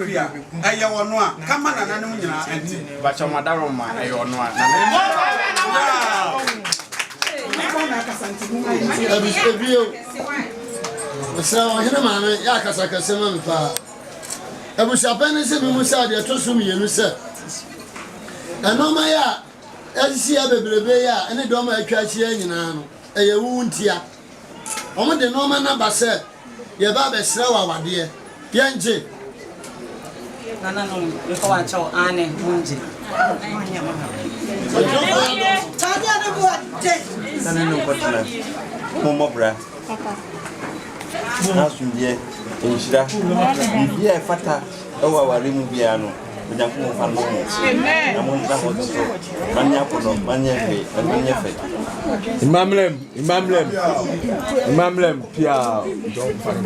Pia. I want one. Come on, and I'm not. But your mother, I want one. So, Hinamana, Yakasaka, Semapa. I was a penny, Musa, to sum you, sir. And no, my as see other Brebea, and a doma catch yan, a wound here. Only the Norman number said, your Baba Slawa, dear. Yanji. No, you go and show Anne Munji. Momobra. Nasumye, Inshira, Bibia Fata, our Rimubiano, Yaku Fano, Amunda Hoto, Manyapo, Manyafe, and Manyafe. Imamlem, Pia, don't find.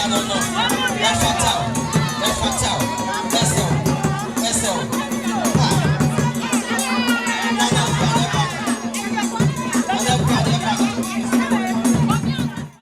No, that's